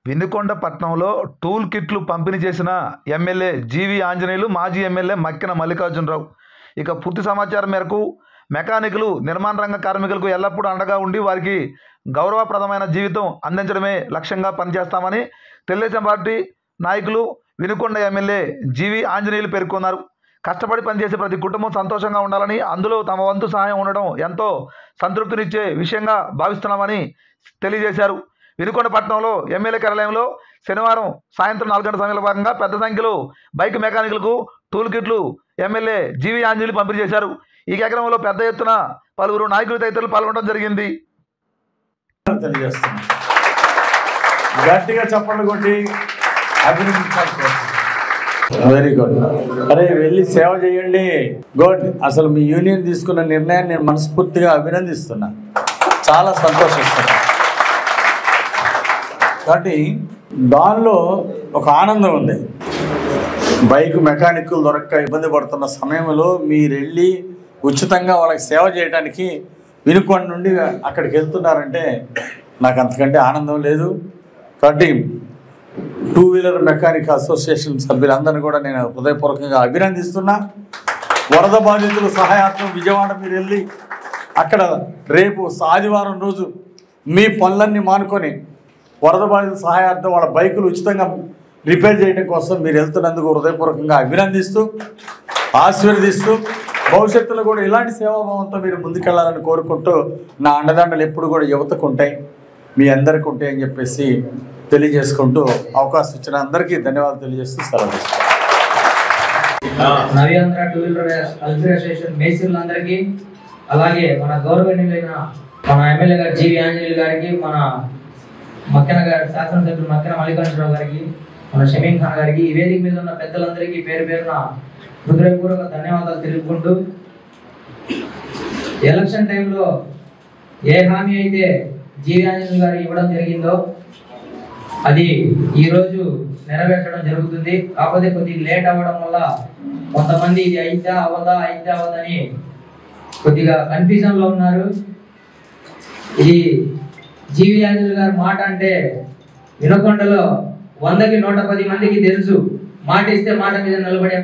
వినుకొండ పట్టణంలో టూల్ కిట్లు పంపిణీ చేసిన ఎమ్మెల్యే జీవి ఆంజనేయులు, మాజీ ఎమ్మెల్యే మక్కిన మల్లికార్జునరావు. ఇక పూర్తి సమాచారం మేరకు మెకానికులు, నిర్మాణ రంగ కార్మికులకు ఎల్లప్పుడూ అండగా ఉండి వారికి గౌరవప్రదమైన జీవితం అందించడమే లక్ష్యంగా పనిచేస్తామని తెలుగుదేశం పార్టీ నాయకులు వినుకొండ ఎమ్మెల్యే జీవి ఆంజనేయులు పేర్కొన్నారు. కష్టపడి పనిచేసే ప్రతి కుటుంబం సంతోషంగా ఉండాలని, అందులో తమ వంతు సహాయం ఉండడం ఎంతో సంతృప్తినిచ్చే విషయంగా భావిస్తున్నామని తెలియజేశారు. వినుకొండ పట్టణంలో ఎమ్మెల్యే కార్యాలయంలో శనివారం సాయంత్రం 4 గంటల సమయంలో భాగంగా పెద్ద సంఖ్యలో బైక్ మెకానికులకు టూల్ కిట్లు ఎమ్మెల్యే జీవి ఆంజనేయులు పంపిణీ చేశారు. ఈ కార్యక్రమంలో పెద్ద ఎత్తున పలువురు నాయకులు తదితరులు పాల్గొనడం జరిగింది. గట్టిగా చప్పట్లు కొట్టి అభినందించాలి. Very good. అరే వెళ్ళి సేవ చేయండి. గుడ్. అసలు మీ యూనియన్ తీసుకున్న నిర్ణయాన్ని నేను మనస్ఫూర్తిగా అభినందిస్తున్నా, చాలా సంతోషిస్తున్నా. కాబట్టి దానిలో ఒక ఆనందం ఉంది. బైక్ మెకానిక్లు దొరక్క ఇబ్బంది పడుతున్న సమయంలో మీరు వెళ్ళి ఉచితంగా వాళ్ళకి సేవ చేయడానికి వినుకొండ నుండి అక్కడికి వెళ్తున్నారంటే నాకు అంతకంటే ఆనందం లేదు. కాబట్టి 2 వీలర్ మెకానిక్ అసోసియేషన్ సభ్యులందరినీ కూడా నేను హృదయపూర్వకంగా అభినందిస్తున్నా. వరద బాధితులు సహాయార్థం విజయవాడ మీరు వెళ్ళి అక్కడ రేపు ఆదివారం రోజు మీ పనులన్నీ మానుకొని వరద బాధితుల సహాయార్థం వాళ్ళ బైకులు ఉచితంగా రిపేర్ చేయడం కోసం మీరు వెళ్తున్నందుకు హృదయపూర్వకంగా అభినందిస్తూ, ఆశీర్వదిస్తూ, భవిష్యత్తులో కూడా ఇలాంటి సేవాభావంతో మీరు ముందుకెళ్లాలని కోరుకుంటూ, నా అండదండలు ఎప్పుడు కూడా యువతకు ఉంటాయి, మీ అందరికీ ఉంటాయని చెప్పేసి తెలియజేసుకుంటూ అవకాశం ఇచ్చిన అందరికీ ధన్యవాదాలు తెలియజేస్తూ సెలవు. నవ్యాంధ్ర 2 వీలర్ కల్చరల్ అసోసియేషన్ మేస్త్రులందరికీ, అలాగే మన గౌరవనీయులైన మన ఎమ్మెల్యే గారు జీవి ఆంజనేయులు గారికి, మన మక్కిన గారి శాసనసభ్యులు మక్కిన మల్లికార్జునరావు గారికి, మన షమీన్ ఖాన్ గారికి, ఈ వేదిక మీద ఉన్న పెద్దలందరికీ పేరు పేరున హృదయపూర్వక ధన్యవాదాలు తెలుపుకుంటూ, ఎలక్షన్ టైంలో ఏ హామీ అయితే జీవి ఆంజనేయులు గారు ఇవ్వడం జరిగిందో అది ఈరోజు నెరవేర్చడం జరుగుతుంది. కాకపోతే కొద్దిగా లేట్ అవ్వడం వల్ల కొంతమంది ఇది అయిద్దా అవదని కొద్దిగా కన్ఫ్యూజన్ లో ఉన్నారు. ఇది జీవి ఆంజనేయులు గారు మాట అంటే వినుకొండలో 100కి 110 మందికి తెలుసు. మాట ఇస్తే మాట మీద నిలబడే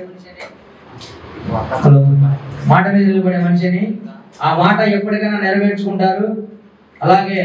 మనిషిని ఆ మాట ఎప్పటికైనా నెరవేర్చుకుంటారు. అలాగే